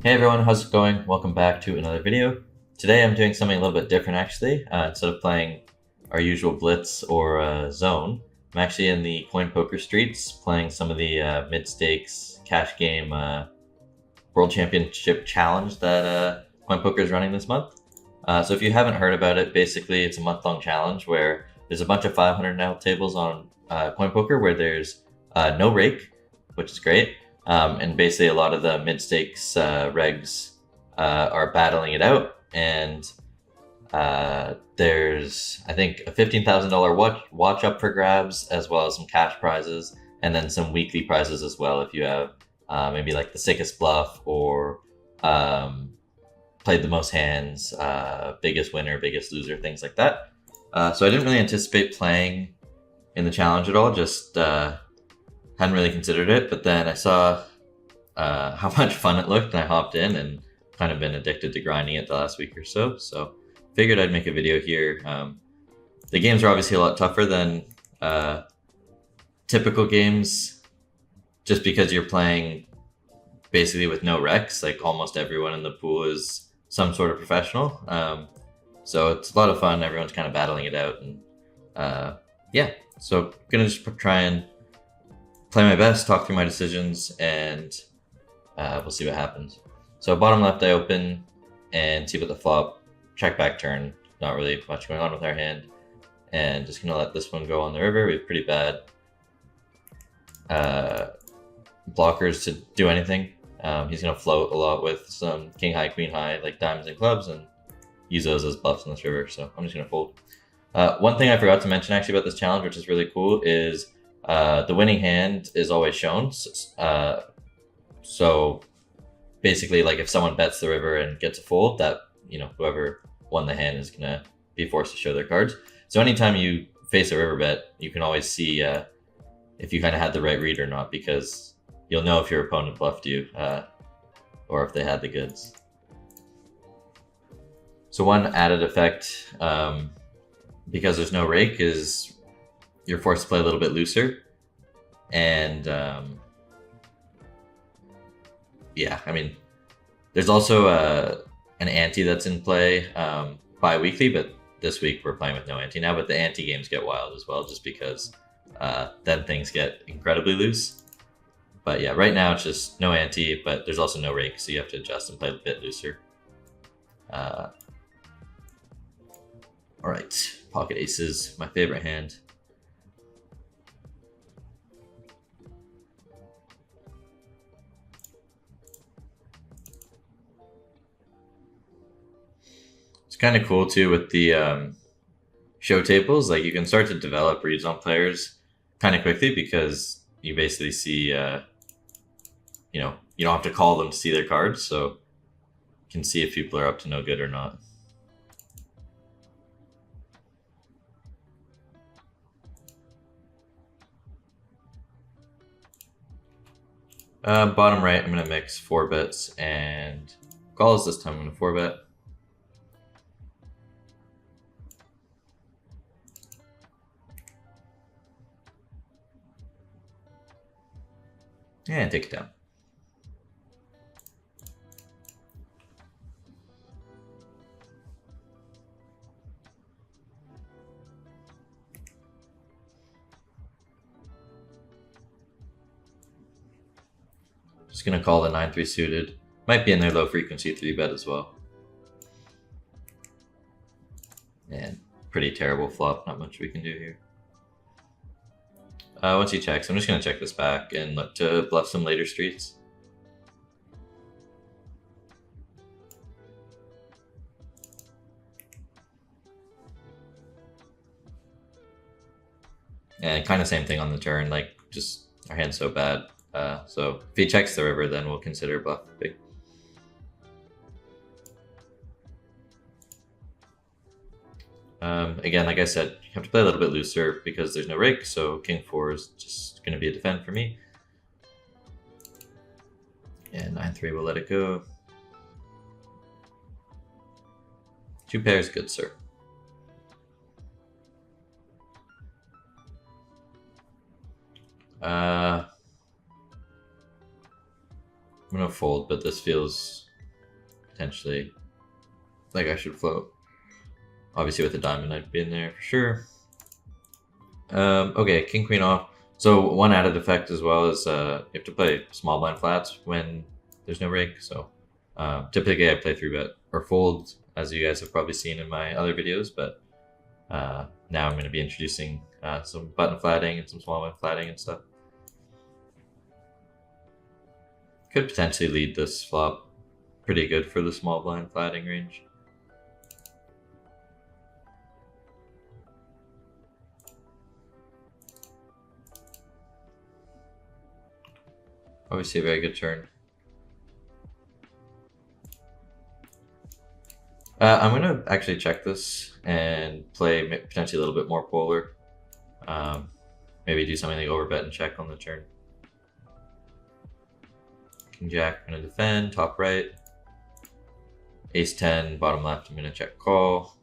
Hey everyone, how's it going? Welcome back to another video. Today I'm doing something a little bit different actually. Instead of playing our usual blitz or zone, I'm actually in the coin poker streets playing some of the mid-stakes cash game world championship challenge that coin poker is running this month. So if you haven't heard about it, basically it's a month-long challenge where there's a bunch of 500 now tables on coin poker where there's no rake, which is great. And basically, a lot of the mid-stakes regs are battling it out, and there's I think a $15,000 watch up for grabs, as well as some cash prizes, and then some weekly prizes as well if you have maybe like the sickest bluff or played the most hands, biggest winner, biggest loser, things like that. So I didn't really anticipate playing in the challenge at all. Just hadn't really considered it, but then I saw how much fun it looked, and I hopped in and kind of been addicted to grinding it the last week or so. So figured I'd make a video here. The games are obviously a lot tougher than typical games, just because you're playing basically with no recs. Like almost everyone in the pool is some sort of professional. So it's a lot of fun. Everyone's kind of battling it out, and yeah. So I'm gonna just try and play my best, talk through my decisions, and we'll see what happens. So bottom left, I open and see what the flop, check back turn. Not really much going on with our hand, and just gonna let this one go on the river. We have pretty bad blockers to do anything. He's gonna float a lot with some king high, queen high, like diamonds and clubs, and use those as bluffs in this river. So I'm just gonna fold. One thing I forgot to mention actually about this challenge, which is really cool, is the winning hand is always shown. So basically, like if someone bets the river and gets a fold, that whoever won the hand is gonna be forced to show their cards. So anytime you face a river bet, you can always see if you kind of had the right read or not, because you'll know if your opponent bluffed you or if they had the goods. So one added effect, because there's no rake, is you're forced to play a little bit looser. And yeah, I mean, there's also an ante that's in play bi-weekly, but this week we're playing with no ante now. But the ante games get wild as well, just because then things get incredibly loose. But yeah, right now it's just no ante, but there's also no rake, so you have to adjust and play a bit looser. All right, pocket aces, my favorite hand. It's kind of cool too with the show tables. Like you can start to develop reads on players kind of quickly, because you basically see, you don't have to call them to see their cards, so you can see if people are up to no good or not. Bottom right, I'm gonna mix 4 bets and calls. This time I'm gonna 4 bet. And take it down. Just gonna call the 9-3 suited. Might be in their low frequency 3-bet as well. And pretty terrible flop, not much we can do here. Once he checks, I'm just gonna check this back and look to bluff some later streets. And kind of same thing on the turn, like just our hand's so bad. So if he checks the river, then we'll consider bluff big. Again, like I said, you have to play a little bit looser because there's no rake, so king 4 is just going to be a defend for me. And 9-3 will let it go. 2 pairs, good sir. I'm gonna fold, but this feels potentially, like I should float. Obviously with a diamond I'd be in there for sure. Okay, king queen off. So one added effect as well is you have to play small blind flats when there's no rake. So typically I play 3-bet or fold, as you guys have probably seen in my other videos, but now I'm going to be introducing some button flatting and some small blind flatting and stuff. Could potentially lead this flop pretty good for the small blind flatting range. Obviously a very good turn. I'm going to actually check this and play potentially a little bit more polar. Maybe do something like overbet and check on the turn. King Jack, I'm going to defend, top right. Ace 10, bottom left, I'm going to check call.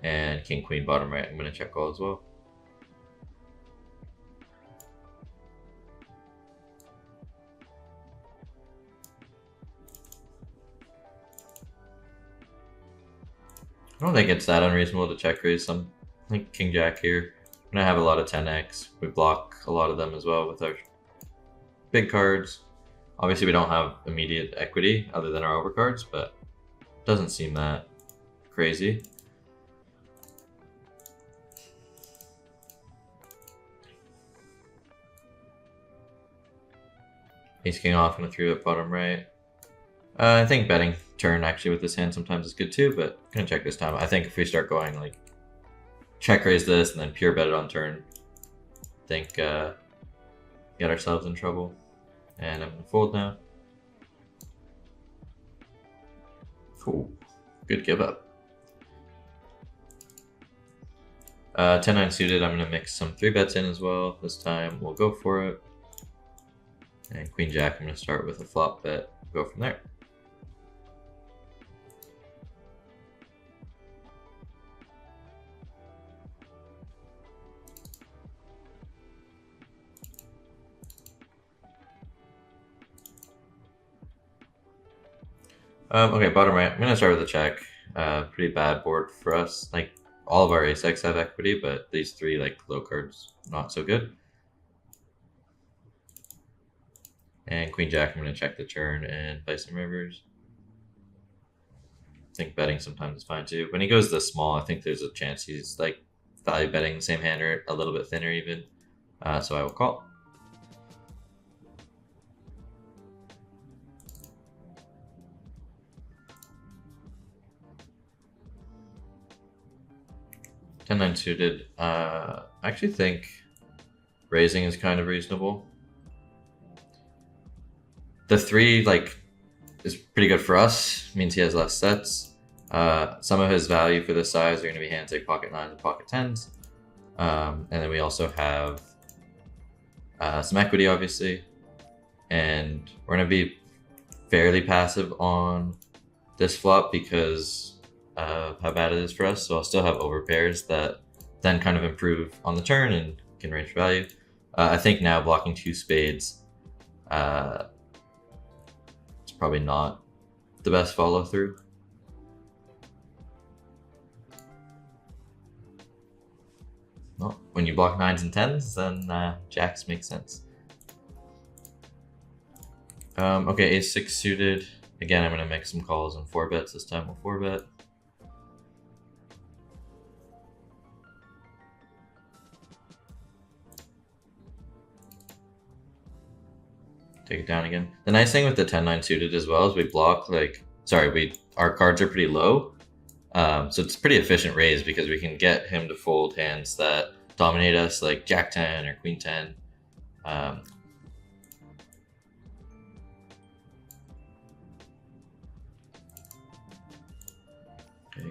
And King Queen, bottom right, I'm going to check call as well. I don't think it's that unreasonable to check raise some, like King Jack here. I'm gonna have a lot of 10x. We block a lot of them as well with our big cards. Obviously we don't have immediate equity other than our overcards, but it doesn't seem that crazy. Ace King off, gonna 3-bet bottom right. I think betting turn actually with this hand sometimes is good too, but I'm gonna check this time. I think if we start going like check raise this and then pure bet it on turn, I think get ourselves in trouble. And I'm gonna fold now. Cool, good give up. 10-9 suited, I'm gonna mix some 3-bets in as well. This time we'll go for it. And Queen Jack, I'm gonna start with a flop bet, go from there. Okay, bottom right. I'm gonna start with a check. Pretty bad board for us. Like all of our ace X have equity, but these three like low cards not so good. And Queen Jack, I'm gonna check the turn and play some rivers. I think betting sometimes is fine too. When he goes this small, I think there's a chance he's like value betting the same hand or a little bit thinner even. So I will call. Ten-9 suited. I actually think raising is kind of reasonable. The 3 like is pretty good for us. Means he has less sets. Some of his value for this size are going to be hands like pocket 9s and pocket 10s. And then we also have some equity, obviously. And we're going to be fairly passive on this flop because of how bad it is for us. So I'll still have overpairs that then kind of improve on the turn and can range value. I think now blocking 2 spades, it's probably not the best follow through. Well, when you block 9s and 10s, then jacks make sense. Okay, ace 6 suited. Again, I'm gonna make some calls and 4-bets. This time we'll 4-bet. Take it down again. The nice thing with the 10-9 suited as well is we block like, our cards are pretty low. So it's pretty efficient raise because we can get him to fold hands that dominate us like Jack 10 or Queen 10. Okay,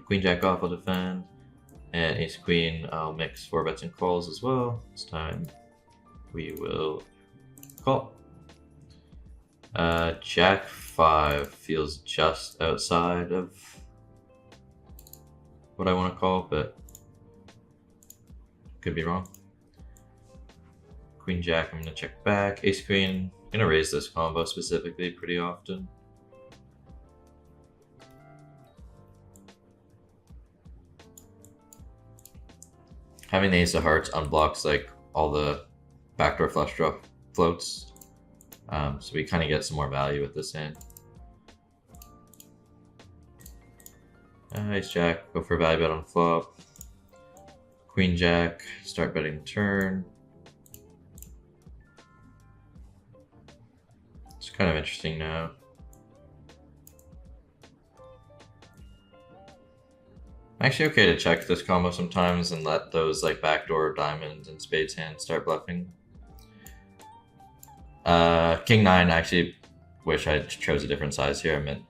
Queen Jack off, I'll defend. And Ace Queen, I'll mix 4-bets and calls as well. This time we will call. Jack 5 feels just outside of what I want to call, but could be wrong. Queen Jack, I'm going to check back. Ace Queen, I'm going to raise this combo specifically pretty often. Having the ace of hearts unblocks like all the backdoor flush draw floats, so we kind of get some more value with this hand. Ace jack, go for a value bet on flop. Queen jack, start betting the turn. It's kind of interesting now. I'm actually okay to check this combo sometimes and let those like backdoor diamonds and spades hands start bluffing. King 9, I actually wish I chose a different size here. I meant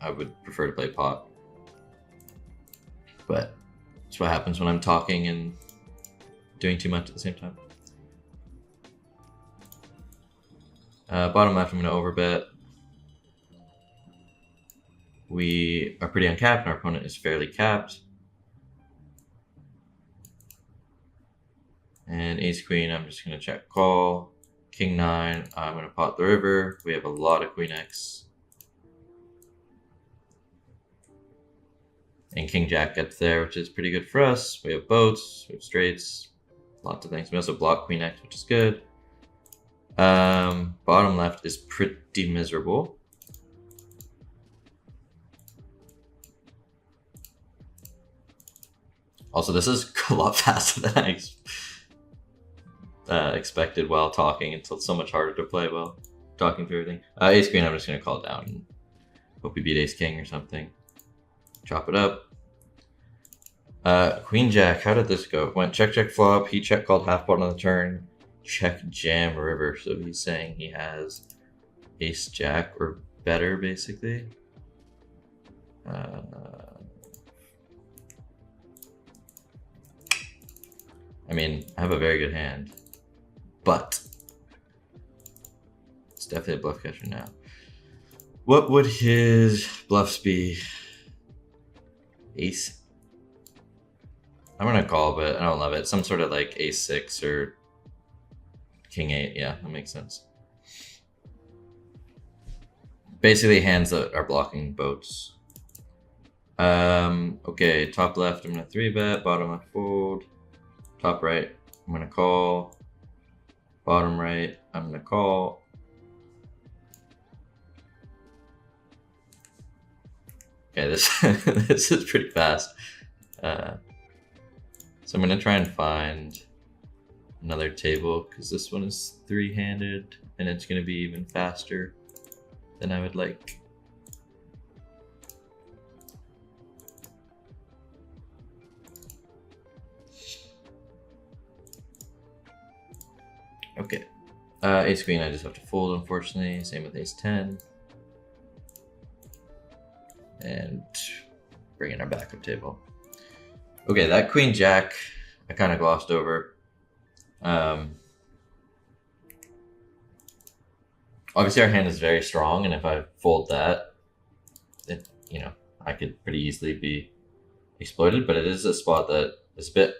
I would prefer to play pot. But that's what happens when I'm talking and doing too much at the same time. Bottom left, I'm going to overbet. We are pretty uncapped, and our opponent is fairly capped. And ace queen, I'm just going to check call. King 9, I'm going to pot the river. We have a lot of queen X. And king jack gets there, which is pretty good for us. We have boats, we have straights, lots of things. We also block queen X, which is good. Bottom left is pretty miserable. Also, this is a lot faster than I expected while talking. It's so much harder to play while talking through everything. Ace queen, I'm just going to call it down and hope we beat ace king or something. Chop it up. Queen jack, how did this go? Went check, check, flop. He check called half pot on the turn. Check, jam, river. So he's saying he has ace jack or better, basically. I mean, I have a very good hand, but it's definitely a bluff catcher now. What would his bluffs be? Ace. I'm gonna call, but I don't love it. Some sort of like ace 6 or king 8. Yeah, that makes sense. Basically, hands that are blocking boats. Okay, top left, I'm gonna 3-bet. Bottom left, fold. Top right, I'm gonna call. Bottom right, I'm gonna call. Okay, this is pretty fast. So I'm gonna try and find another table because this one is 3-handed and it's gonna be even faster than I would like. Okay, ace queen I just have to fold, unfortunately. Same with ace 10. And bring in our backup table. Okay, that queen jack I kind of glossed over. Obviously our hand is very strong, and if I fold that, it, you know, I could pretty easily be exploited, but it is a spot that is a bit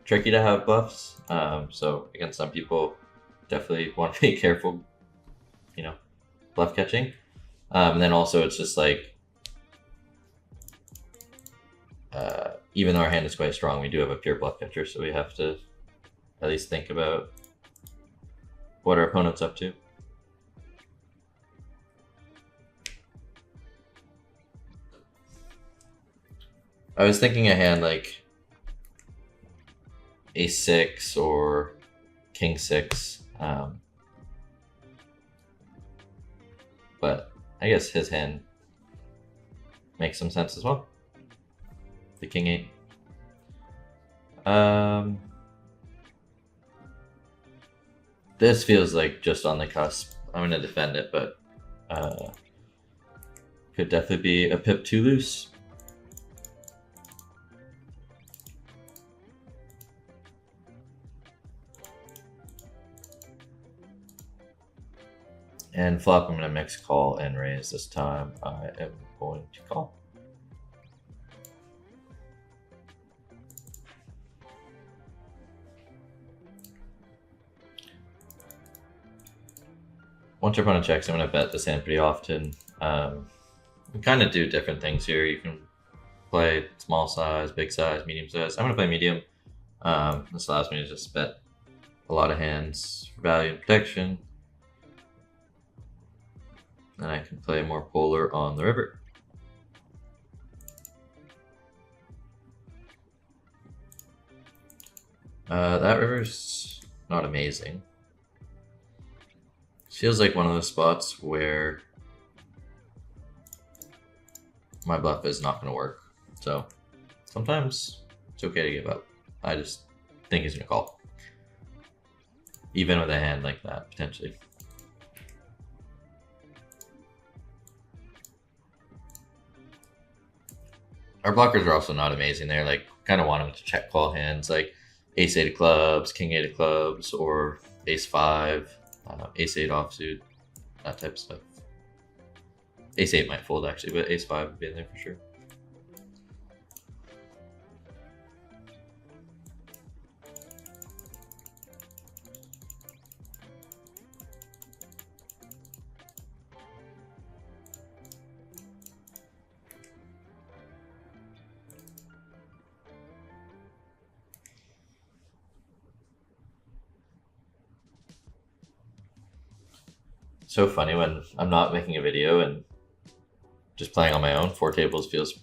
tricky to have bluffs. So again, some people definitely want to be careful, you know, bluff catching. And then also it's just like, even though our hand is quite strong, we do have a pure bluff catcher, so we have to at least think about what our opponent's up to. I was thinking a hand like ace 6 or king 6, but I guess his hand makes some sense as well. The king 8. This feels like just on the cusp. I'm gonna defend it, but could definitely be a pip too loose. And flop, I'm gonna mix call and raise this time. I am going to call. Once your opponent checks, I'm going to bet this hand pretty often. We kind of do different things here. You can play small size, big size, medium size. I'm going to play medium. This allows me to just bet a lot of hands for value and protection. And I can play more polar on the river. That river's not amazing. Feels like one of those spots where my bluff is not going to work. So sometimes it's okay to give up. I just think he's going to call. Even with a hand like that, potentially. Our blockers are also not amazing. They're like kind of want him to check call hands like ace 8 of clubs, king 8 of clubs, or ace 5, ace 8 offsuit, that type of stuff. Ace 8 might fold actually, but ace 5 would be in there for sure. So funny when I'm not making a video and just playing on my own. 4 tables feels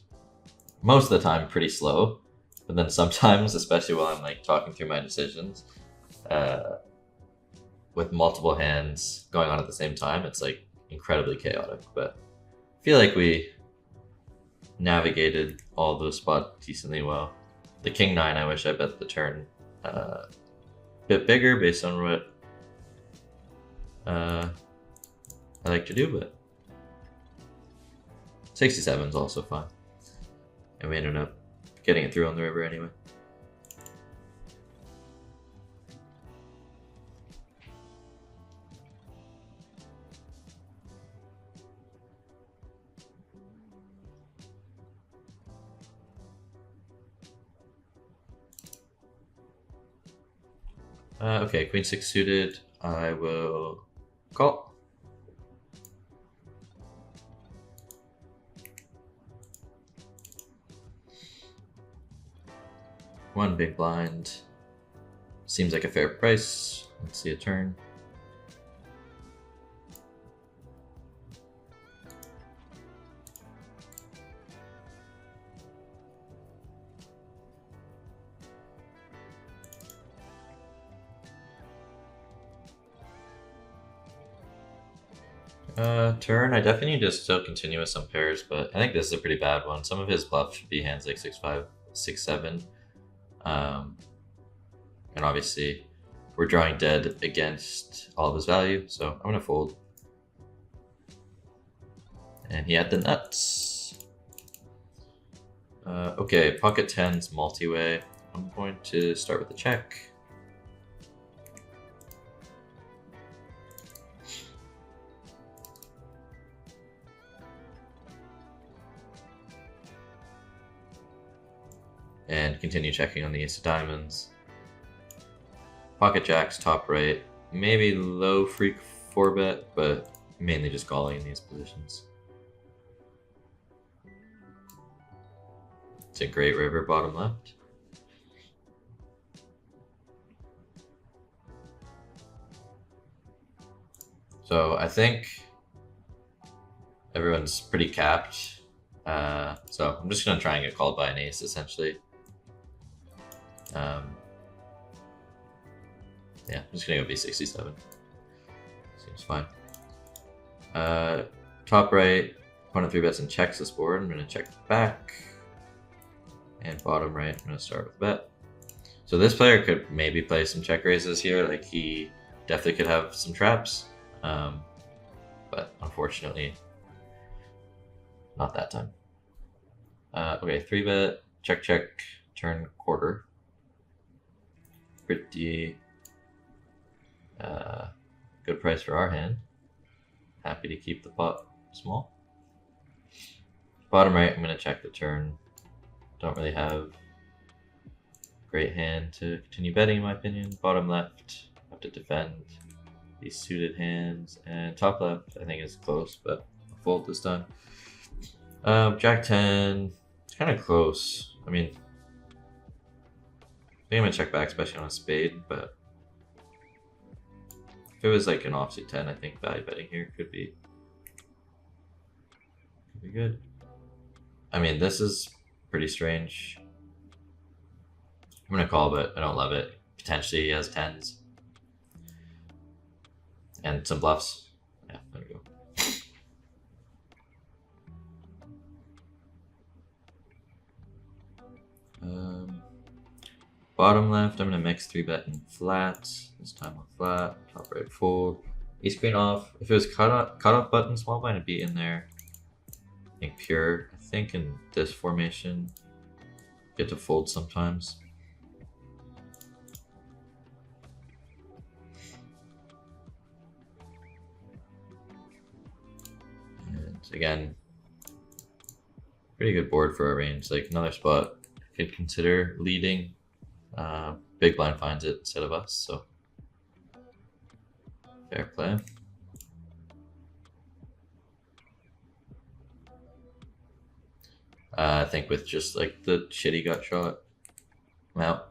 most of the time pretty slow, but then sometimes, especially while I'm like talking through my decisions, with multiple hands going on at the same time, it's like incredibly chaotic. But I feel like we navigated all those spots decently well. The king 9, I wish I bet the turn a bit bigger based on what I like to do, but 67 is also fine. And we ended up getting it through on the river anyway. Okay, queen 6 suited. I will call. One big blind. Seems like a fair price. Let's see a turn. Turn. I definitely need to still continue with some pairs, but I think this is a pretty bad one. Some of his bluff should be hands like 6-5, 6-7. And obviously we're drawing dead against all of his value, so I'm gonna fold. And he had the nuts. Okay, pocket 10s, multi-way. I'm going to start with a check. And continue checking on the ace of diamonds. Pocket jacks, top right. Maybe low freak 4-bet, but mainly just calling in these positions. It's a great river bottom left. So I think everyone's pretty capped. So I'm just gonna try and get called by an ace essentially. Yeah, I'm just gonna go B67. Seems fine. Top right, opponent 3-bets and checks this board. I'm gonna check back. And bottom right, I'm gonna start with a bet. So this player could maybe play some check raises here. Like he definitely could have some traps. But unfortunately, not that time. Okay, 3-bet, check, check, turn quarter. Pretty good price for our hand. Happy to keep the pot small. Bottom right, I'm going to check the turn. Don't really have a great hand to continue betting in my opinion. Bottom left, have to defend these suited hands. And top left, I think is close, but I'll fold this time. Jack 10, it's kind of close. I mean, think I'm gonna check back, especially on a spade, but if it was like an offsuit 10, I think value betting here could be good. I mean, this is pretty strange. I'm gonna call, but I don't love it. Potentially he has 10s. And some bluffs. Yeah, there we go. Bottom left, I'm gonna mix 3-bet and flat. This time on flat. Top right fold. Ace queen off. If it was cut off button, small blind would be in there. I think pure. I think in this formation, get to fold sometimes. And again, pretty good board for our range. Like another spot I could consider leading. Big blind finds it instead of us, so fair play. I think with just like the shitty gut shot, I'm out.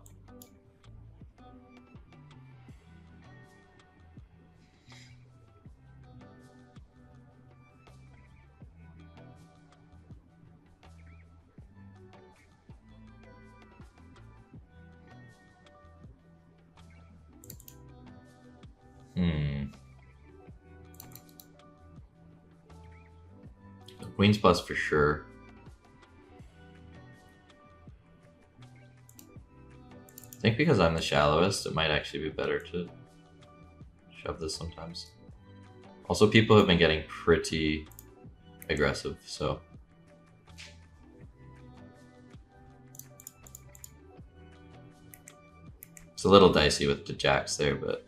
Queen's plus for sure. I think because I'm the shallowest, it might actually be better to shove this sometimes. Also, people have been getting pretty aggressive, so. It's a little dicey with the jacks there, but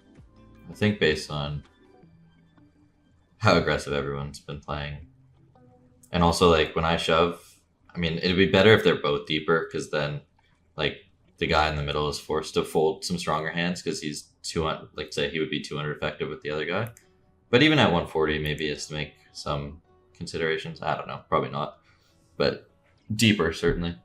I think based on how aggressive everyone's been playing, and also like when I shove, I mean, it'd be better if they're both deeper, because then like the guy in the middle is forced to fold some stronger hands because he's 200, like say he would be 200 effective with the other guy. But even at 140, maybe he has to make some considerations. I don't know, probably not, but deeper certainly.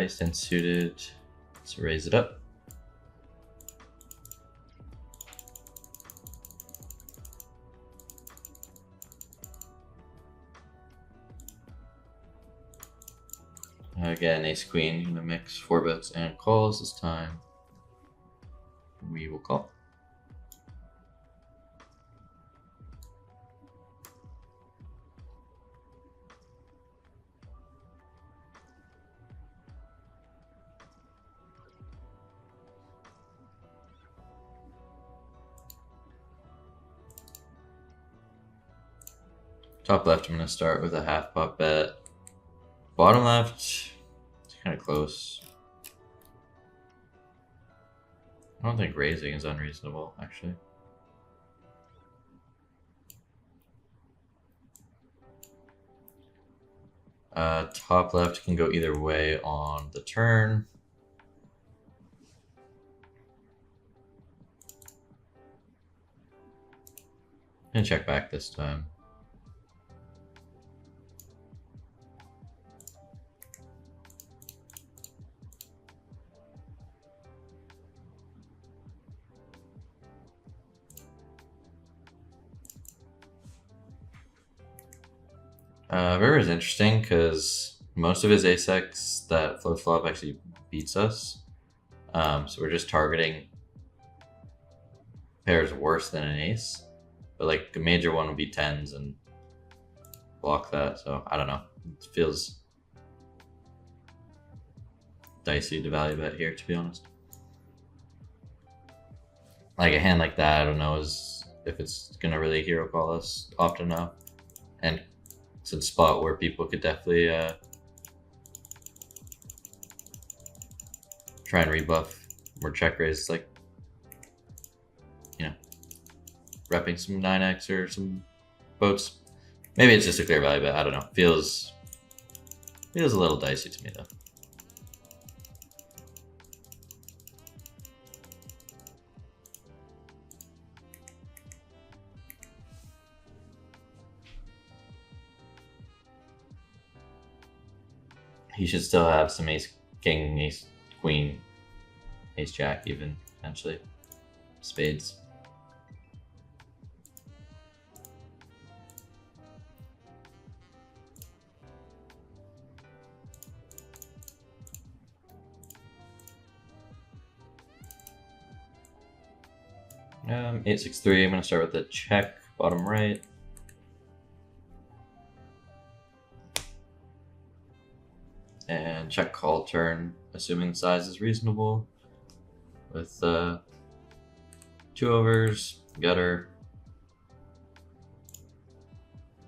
He's 10 suited. Let's raise it up. Again, ace queen, gonna mix 4-bets and calls this time. We will call. Top left, I'm gonna start with a half pot bet. Bottom left, it's kind of close. I don't think raising is unreasonable, actually. Top left can go either way on the turn. And check back this time. River is interesting because most of his ace-x that float flop actually beats us. So we're just targeting pairs worse than an ace. But like a major one would be tens and block that. So I don't know. It feels dicey to value bet here, to be honest. Like a hand like that, I don't know if it's gonna really hero call us often enough. And it's a spot where people could definitely try and rebuff more check raise, like, you know, repping some 9x or some boats. Maybe it's just a clear value bet. I don't know. Feels a little dicey to me though. He should still have some ace king, ace queen, ace jack even, potentially. Spades. Um, 8-6-3, I'm gonna start with the check, bottom right. And check call turn, assuming the size is reasonable. With 2 overs, gutter.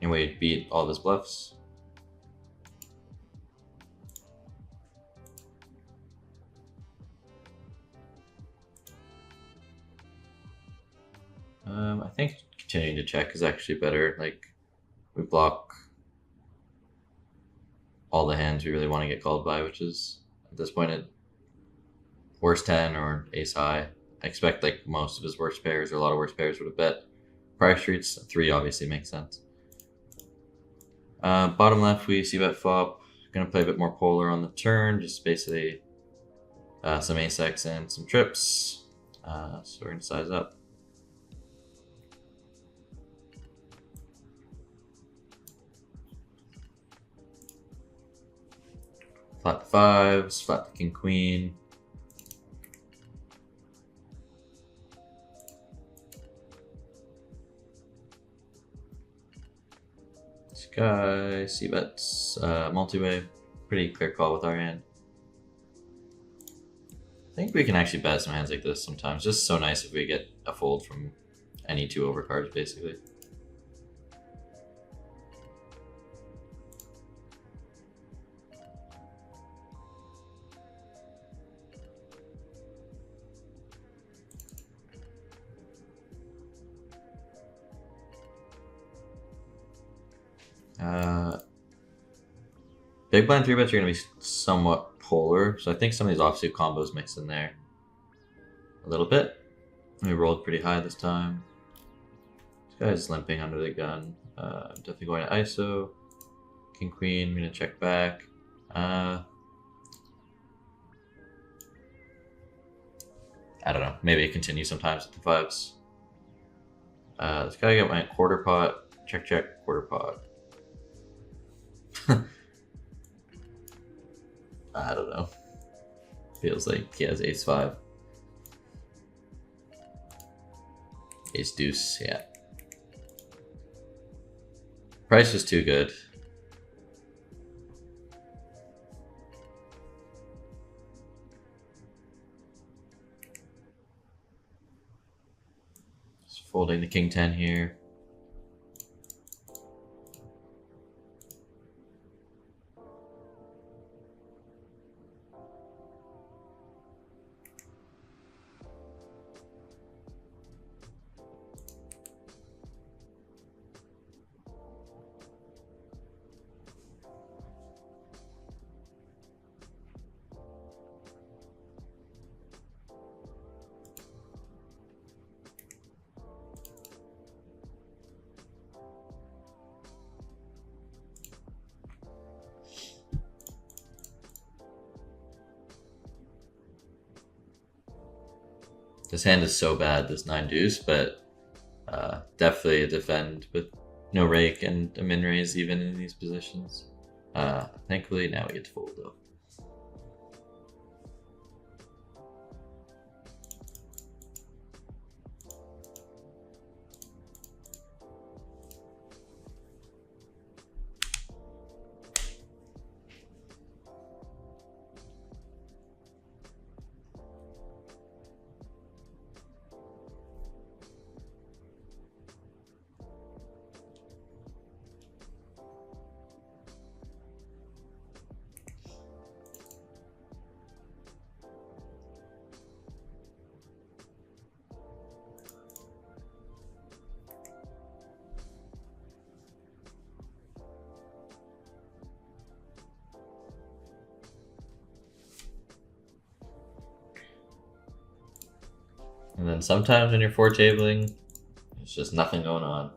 And we beat all of his bluffs. I think continuing to check is actually better. Like, we block all the hands we really want to get called by, which is at this point at worst 10 or ace high. I expect like most of his worst pairs or a lot of worst pairs would have bet prior streets. 3 obviously makes sense. Bottom left, we see bet flop. Gonna play a bit more polar on the turn, just basically some ace-x and some trips. So we're gonna size up. Flat the 5s, flat the king queen. This guy, c-bets, multi-way. Pretty clear call with our hand. I think we can actually bet some hands like this sometimes. Just so nice if we get a fold from any 2 over cards, basically. Big blind 3-bets are going to be somewhat polar, so I think some of these offsuit combos mix in there a little bit. We rolled pretty high this time. This guy's limping under the gun. Definitely going to ISO. King queen, I'm going to check back. I don't know, maybe continue sometimes with the 5s. This guy got my quarter pot. Check, check, quarter pot. I don't know. Feels like he has ace-5. Ace-deuce, yeah. Price was too good. Just folding the king 10 here. This hand is so bad, this 9 deuce, but definitely a defend with no rake and a min raise even in these positions. Thankfully now we get to fold though. And then sometimes when you're four tabling, there's just nothing going on.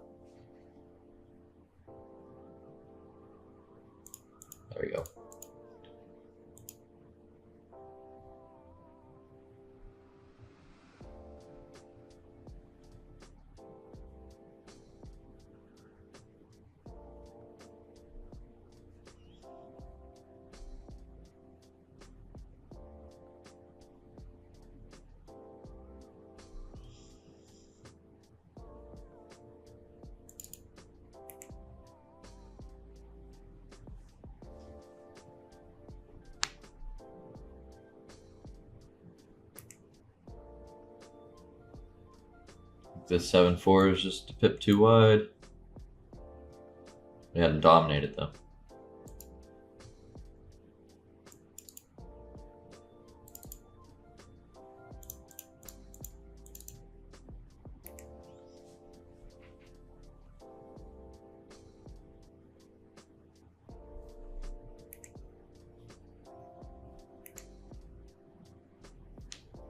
There we go. This 7-4 is just a pip too wide. We hadn't dominated though.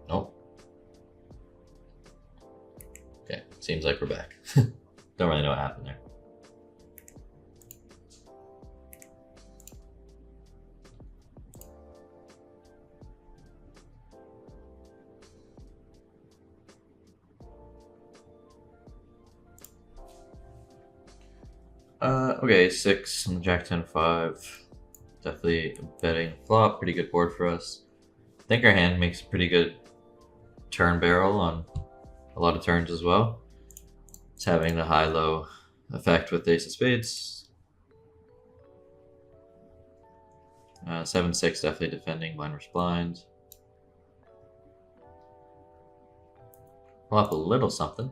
Nope. Okay, seems like we're back. Don't really know what happened there. Okay, 6 on the Jack 10-5. Definitely betting flop, pretty good board for us. I think our hand makes a pretty good turn barrel on a lot of turns as well. It's having the high-low effect with ace of spades. 7-6 definitely defending blind versus blind. Flop a little something.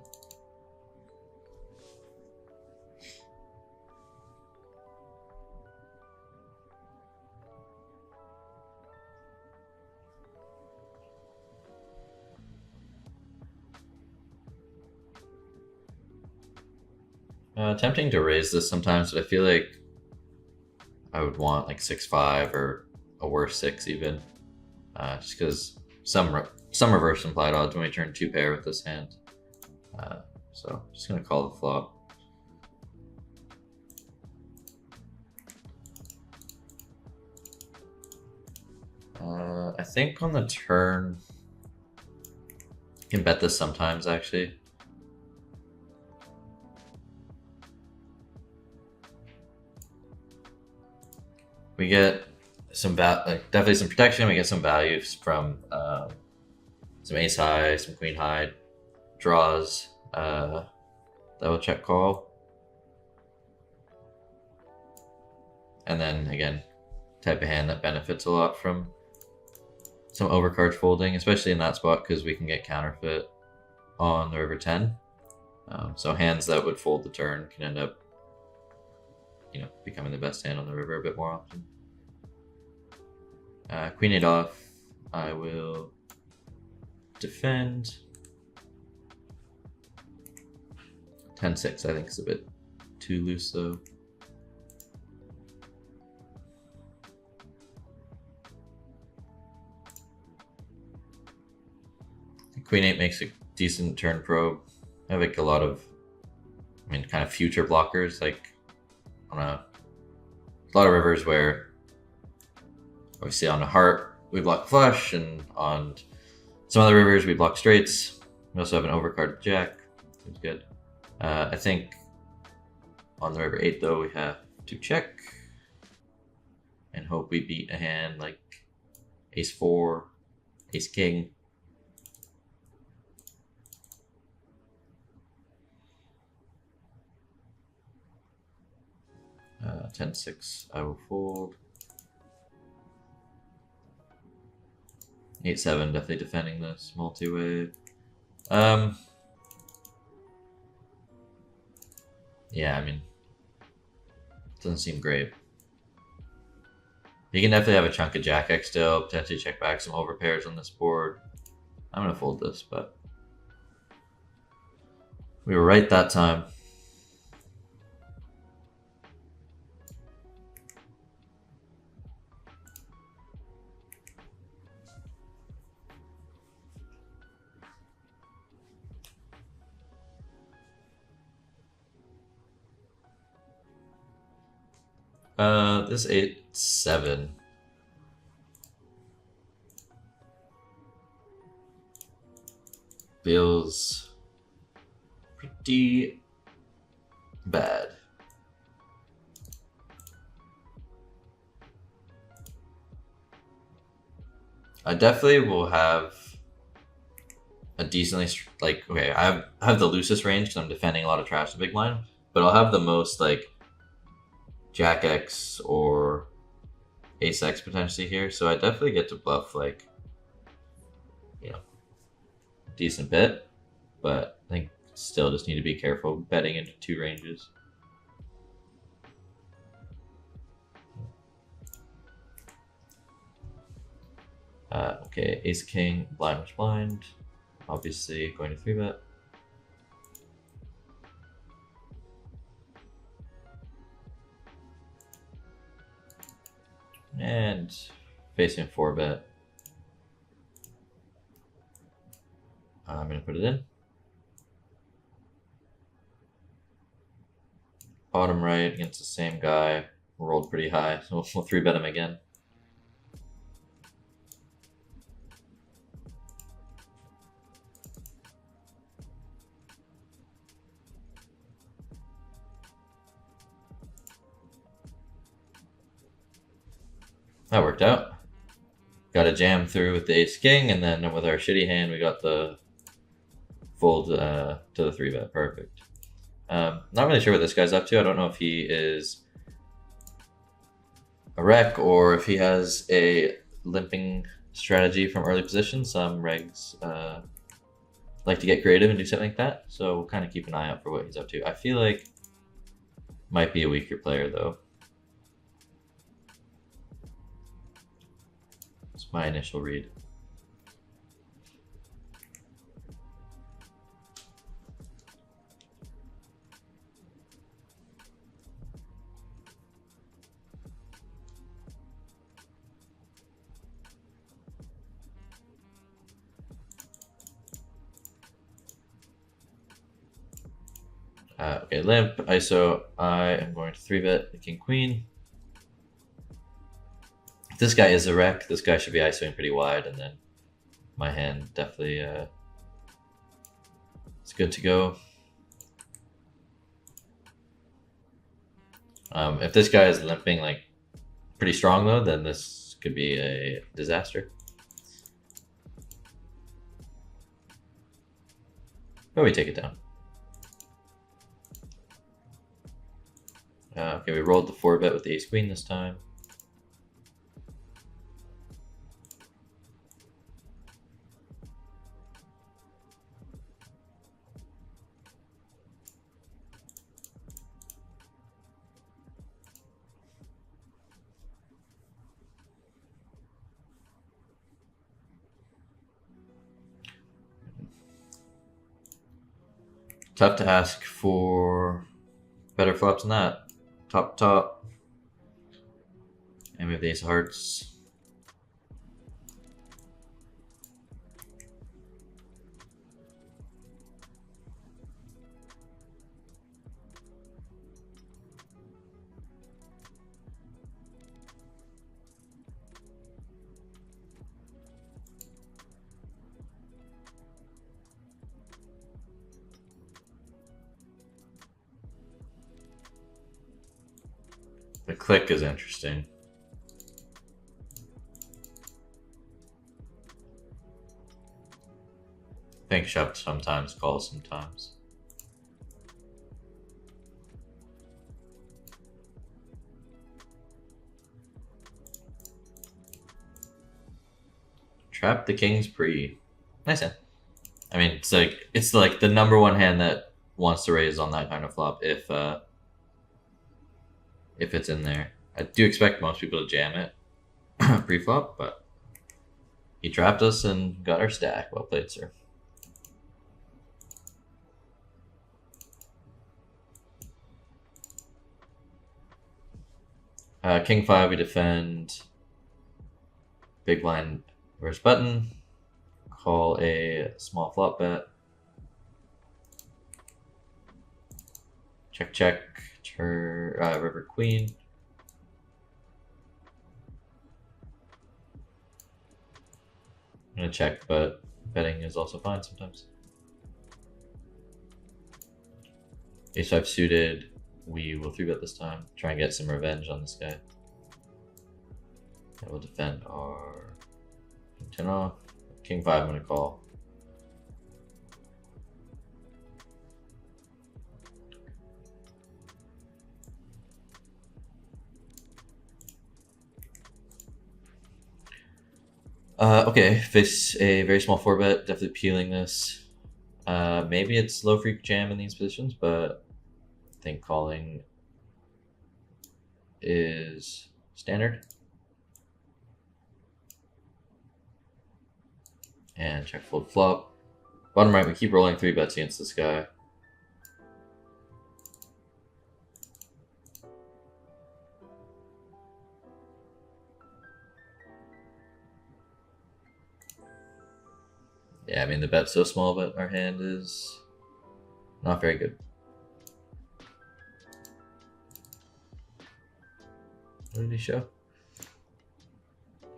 Tempting to raise this sometimes, but I feel like I would want like 6-5 or a worse 6 even. Just because some reverse implied odds when we turn 2 pair with this hand. So just gonna call the flop. I think on the turn, you can bet this sometimes actually. We get some definitely some protection. We get some value from some ace high, some queen high draws. Double check call, and then again, type of hand that benefits a lot from some overcard folding, especially in that spot because we can get counterfeit on the river 10. So hands that would fold the turn can end up, you know, becoming the best hand on the river a bit more often. Queen 8 off. I will defend. 10-6 I think is a bit too loose though. Queen 8 makes a decent turn probe. I have like a lot of, I mean, kind of future blockers, like on a lot of rivers where obviously on a heart we block flush, and on some other rivers we block straights. We also have an overcard jack. Seems good. I think On the river 8, though, we have to check and hope we beat a hand like ace 4, ace king. 10-6, I will fold. 8-7, definitely defending this multi-way. Yeah, I mean, doesn't seem great. You can definitely have a chunk of Jack X still, potentially check back some overpairs on this board. I'm gonna fold this, but we were right that time. This 8-7. Feels pretty bad. I definitely will have a decently, like, okay, I have the loosest range because I'm defending a lot of trash in big blind, but I'll have the most, like, Jack X or Ace X potentially here, so I definitely get to bluff, like, you know, decent bit, but I think still just need to be careful betting into 2 ranges. Okay, Ace King, blind was blind. Obviously going to 3-bet. And facing 4-bet. I'm going to put it in. Bottom right against the same guy. Rolled pretty high, so we'll 3-bet him again. That worked out. Got a jam through with the Ace King, and then with our shitty hand, we got the fold to the 3-bet. Perfect. Not really sure what this guy's up to. I don't know if he is a wreck or if he has a limping strategy from early position. Some regs like to get creative and do something like that, so we'll kind of keep an eye out for what he's up to. I feel like might be a weaker player, though. It's my initial read. Okay, limp, ISO, I am going to 3-bet the king queen. If this guy is a wreck, this guy should be ISOing pretty wide, and then my hand definitely it's good to go. If this guy is limping like pretty strong though, then this could be a disaster. But we take it down. Okay, we rolled the 4-bet with the ace queen this time. Tough to ask for better flops than that. Top. And we have the ace of hearts. The click is interesting. I think shove sometimes, call sometimes. Trap the king's pre. Nice hand. I mean, it's like the number one hand that wants to raise on that kind of flop if it's in there. I do expect most people to jam it pre-flop, but he trapped us and got our stack. Well played, sir. King 5, we defend. Big blind reverse button. Call a small flop bet. Check, check. Turn river queen. I'm gonna check, but betting is also fine sometimes. Ace 5 suited. We will 3-bet this time. Try and get some revenge on this guy. I will defend our 10 off. King 5, I'm gonna call. Okay, face a very small 4-bet, definitely peeling this. Maybe it's low freak jam in these positions, but I think calling is standard. And check fold flop. Bottom right, we keep rolling 3-bets against this guy. Yeah, I mean, the bet's so small, but our hand is not very good. What did he show?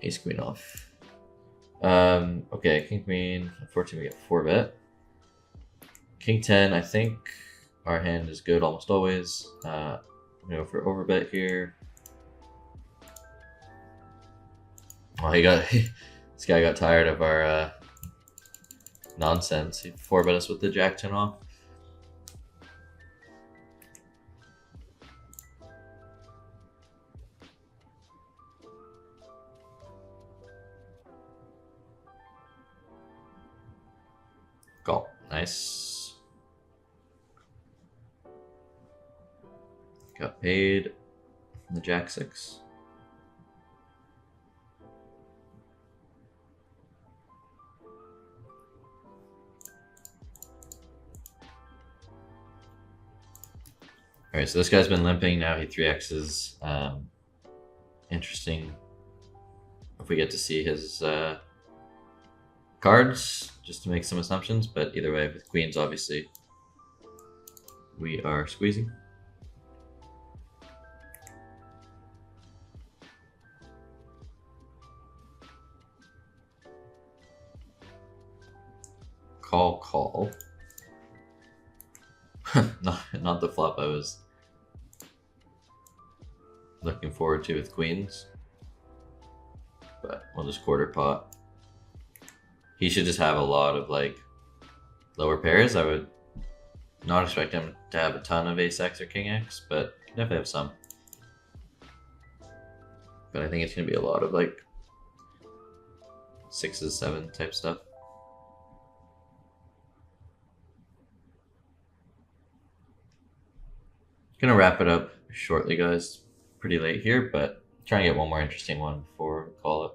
Ace queen off. Okay, king queen. Unfortunately, we get 4-bet. King 10. I think our hand is good almost always. I'm gonna go for overbet here. Oh, this guy got tired of our nonsense. He 4-bet us with the jack 10 off. Call. Nice. Got paid from the jack 6. Alright, so this guy's been limping, now he 3x's. Interesting if we get to see his cards, just to make some assumptions, but either way, with queens, obviously, we are squeezing. Call. Not the flop I was looking forward to with queens, but we'll just quarter pot. He should just have a lot of like lower pairs. I would not expect him to have a ton of ace x or king x, but definitely have some. But I think it's gonna be a lot of like 6s, 7 type stuff. Gonna wrap it up shortly, guys. Pretty late here, but try and get one more interesting one before we call it.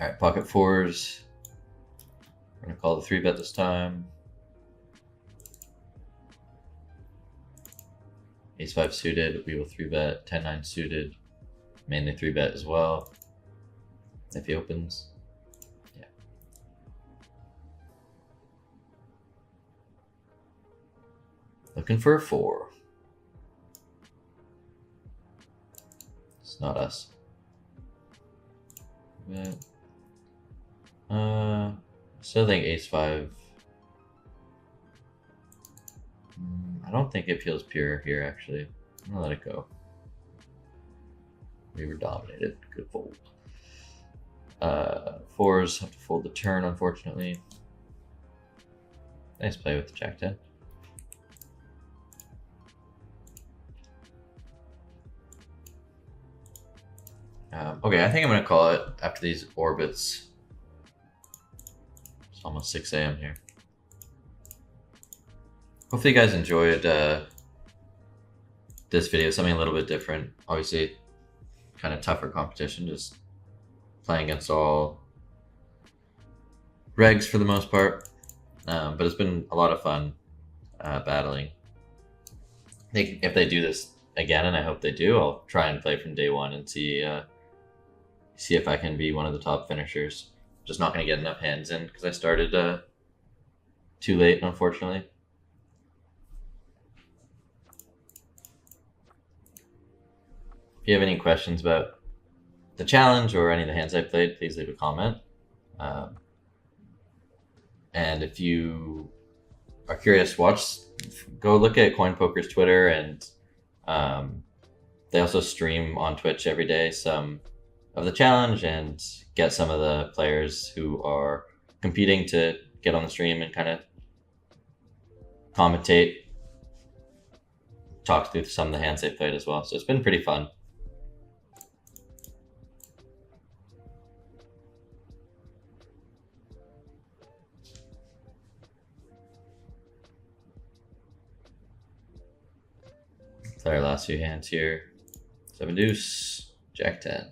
All right, pocket 4s. We're gonna call the 3-bet this time. Ace-5 suited, we will 3-bet. 10-9 suited, mainly 3-bet as well. If he opens. Yeah. Looking for a 4. It's not us. Still think Ace-5. I don't think it feels pure here, actually. I'm gonna let it go. We were dominated. Good fold. 4s have to fold the turn, unfortunately. Nice play with the Jack-10. Okay, I think I'm gonna call it after these orbits. It's almost 6 a.m. here. Hopefully you guys enjoyed this video, something a little bit different. Obviously, kind of tougher competition, just playing against all regs for the most part. But it's been a lot of fun battling. I think if they do this again, and I hope they do, I'll try and play from day one and see if I can be one of the top finishers. Just not going to get enough hands in because I started too late, unfortunately. If you have any questions about the challenge or any of the hands I played, please leave a comment. And if you are curious, go look at Coin Poker's Twitter, and they also stream on Twitch every day some of the challenge and get some of the players who are competing to get on the stream and kind of commentate, talk through some of the hands they played as well. So it's been pretty fun. Play our last few hands here. 7 deuce, Jack-10.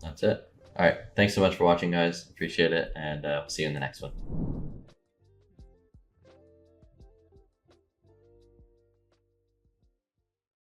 That's it. All right. Thanks so much for watching, guys. Appreciate it. And we'll see you in the next one.